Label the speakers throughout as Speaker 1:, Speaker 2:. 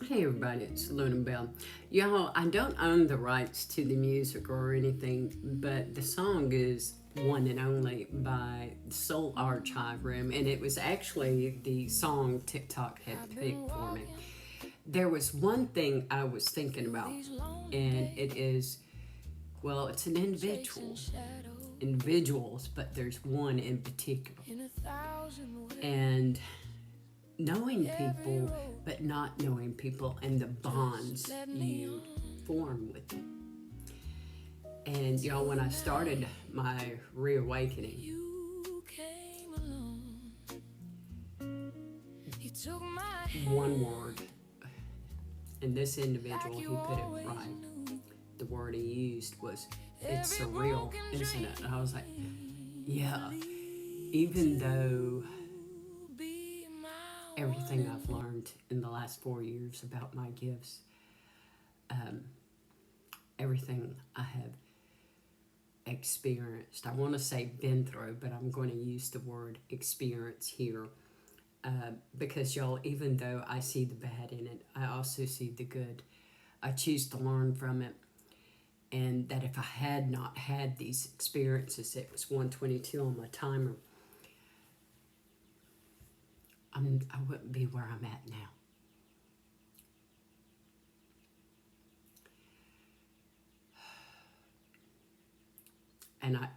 Speaker 1: Hey everybody, it's Luna Bell. Y'all, I don't own the rights to the music or anything, but the song is One and Only by Soul Archive Room, and it was actually the song TikTok had picked for me. There was one thing I was thinking about, and it is, well, it's an individuals, but there's one in particular. And knowing people, but not knowing people, and the bonds you form with them. And y'all, when I started my reawakening, one word, and this individual, he put it right. The word he used was, it's surreal, isn't it? And I was like, yeah, even though everything I've learned in the last 4 years about my gifts, um, everything I have experienced. I want to say been through, but I'm going to use the word experience here because, y'all, even though I see the bad in it, I also see the good. I choose to learn from it. And that if I had not had these experiences, it was 122 on my timer, I wouldn't be where I'm at now.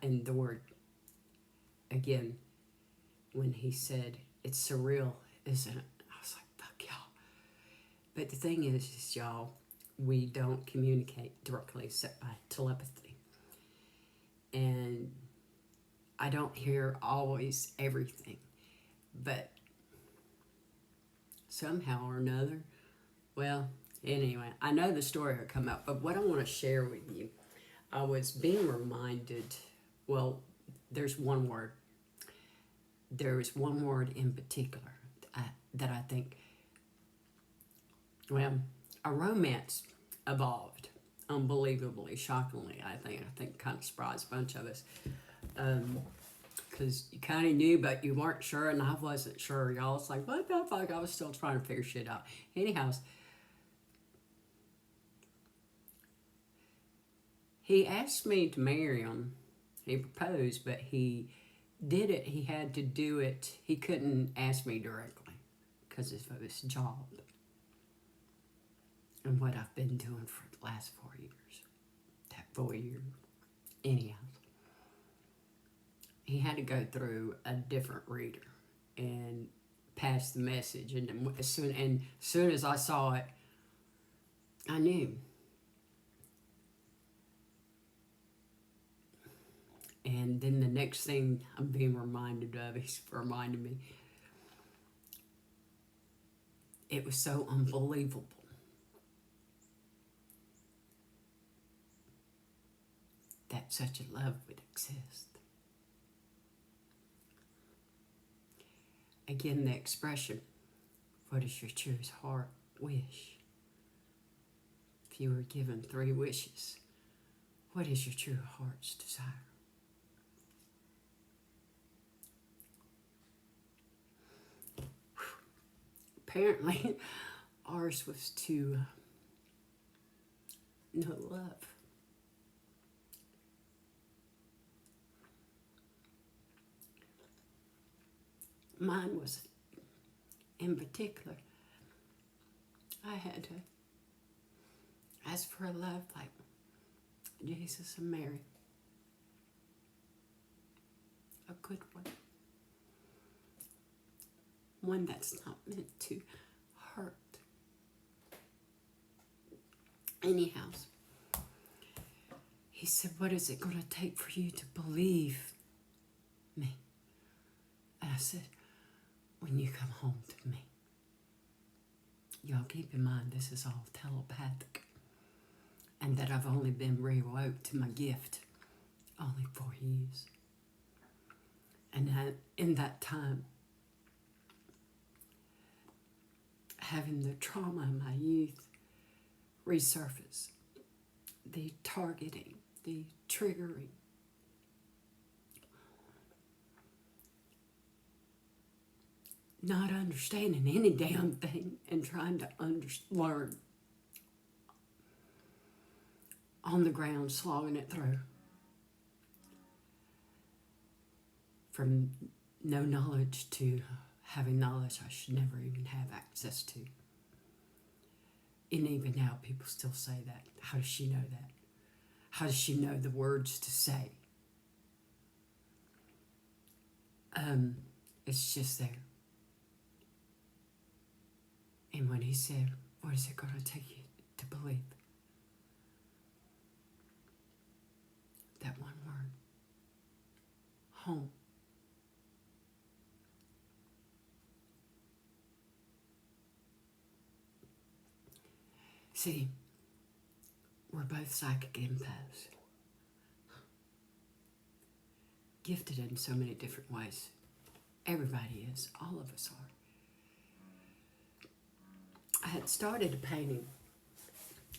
Speaker 1: And the word, again, when he said, it's surreal, isn't it? I was like, fuck y'all. But the thing is y'all, we don't communicate directly except by telepathy. And I don't hear always everything. But somehow or another, well, anyway, I know the story will come up, but what I want to share with you, I was being reminded, well, there's one word. There is one word in particular that I think, well, a romance evolved unbelievably, shockingly, I think kind of surprised a bunch of us. Because you kind of knew, but you weren't sure, and I wasn't sure, y'all. It's like, what the fuck? I was still trying to figure shit out. Anyhow, he asked me to marry him. He proposed, but he did it. He had to do it. He couldn't ask me directly because of his job and what I've been doing for the last 4 years. That 4 year. Anyhow, he had to go through a different reader and pass the message. And as soon as I saw it, I knew. And then the next thing I'm being reminded of, he's reminded me, it was so unbelievable that such a love would exist. Again, the expression, what is your truest heart wish? If you were given 3 wishes, what is your true heart's desire? Apparently, ours was to know love. Mine was, in particular, I had to ask for a love like Jesus and Mary. A good one. One that's not meant to hurt. Anyhow, he said, what is it going to take for you to believe me? And I said, when you come home to me. Y'all keep in mind, this is all telepathic. And that I've only been reawoke to my gift only 4 years. And in that time, having the trauma of my youth resurface, the targeting, the triggering, not understanding any damn thing and trying to learn on the ground, slogging it through. From no knowledge to having knowledge I should never even have access to. And even now, people still say that. How does she know that? How does she know the words to say? It's just there. And when he said, what is it going to take you to believe? That one word. Home. See, we're both psychic empaths. Gifted in so many different ways. Everybody is. All of us are. I had started a painting.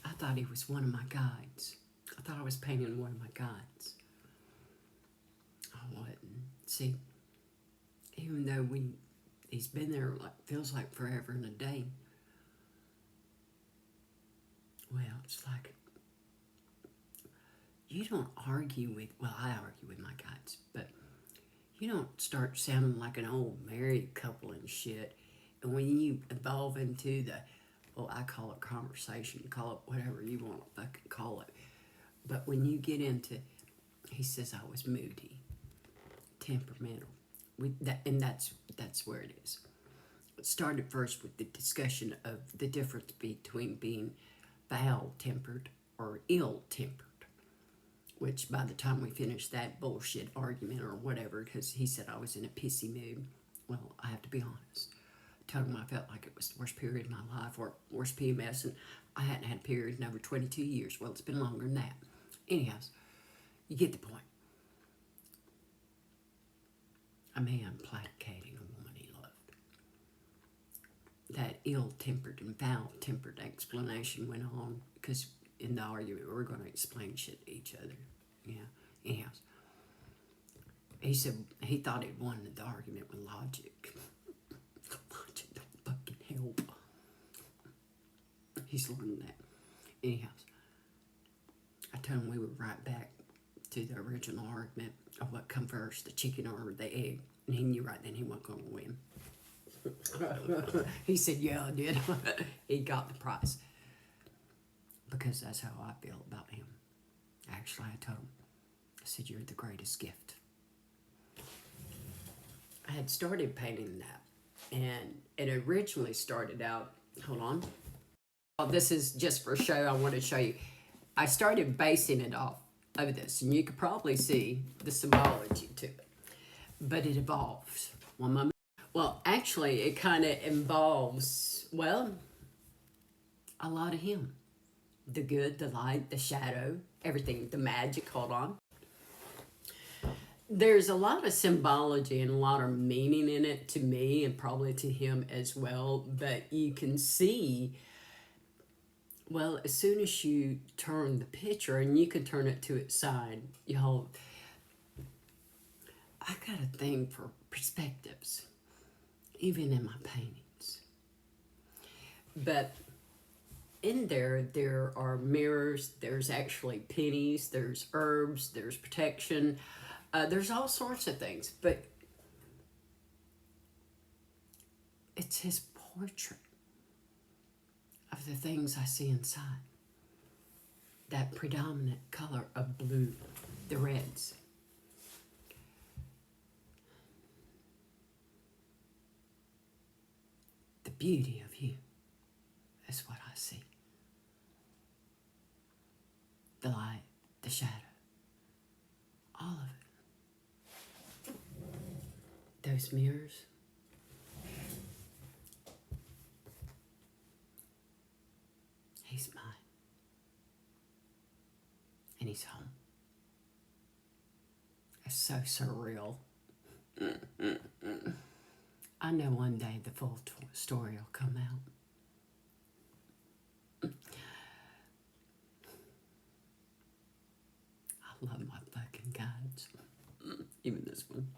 Speaker 1: I thought he was one of my guides. I thought I was painting one of my guides. I wasn't. See, even though he's been there, feels like forever and a day. Well, it's like, you don't argue with, well, I argue with my guides, but you don't start sounding like an old married couple and shit. And when you evolve into the, well, I call it conversation, call it whatever you want to fucking call it. But when you get into, he says I was moody, temperamental. And that's where it is. It started first with the discussion of the difference between being foul-tempered or ill-tempered, which by the time we finished that bullshit argument or whatever, because he said I was in a pissy mood, well, I have to be honest. I told him I felt like it was the worst period of my life, or worst PMS, and I hadn't had a period in over 22 years. Well, it's been longer than that. Anyhow, you get the point. A man placating a woman he loved. That ill-tempered and foul-tempered explanation went on, because in the argument we're going to explain shit to each other. Yeah. Anyhow, he said he thought he'd won the argument with logic. Logic don't fucking help. He's learned that. Anyhow, I told him we were right back to the original argument of what come first, the chicken or the egg. And he knew right then he wasn't going to win. He said, yeah, I did. He got the prize. Because that's how I feel about him. Actually, I told him, I said, you're the greatest gift. I had started painting that. And it originally started out, hold on. Well, this is just for show. I want to show you. I started basing it off of this. And you could probably see the symbology to it. But it evolves. One moment. Well, actually, it kind of involves, well, a lot of him. The good, the light, the shadow, everything, the magic, hold on. There's a lot of symbology and a lot of meaning in it to me and probably to him as well. But you can see, well, as soon as you turn the picture, and you can turn it to its side, you hold, I got a thing for perspectives, even in my paintings. But in there are mirrors, there's actually pennies, there's herbs, there's protection, there's all sorts of things. But it's his portrait of the things I see inside. That predominant color of blue, the reds. The beauty of you is what I see. The light, the shadow, all of it. Those mirrors. He's mine. And he's home. It's so surreal. I know one day the full story will come out. I love my fucking guides. Even this one.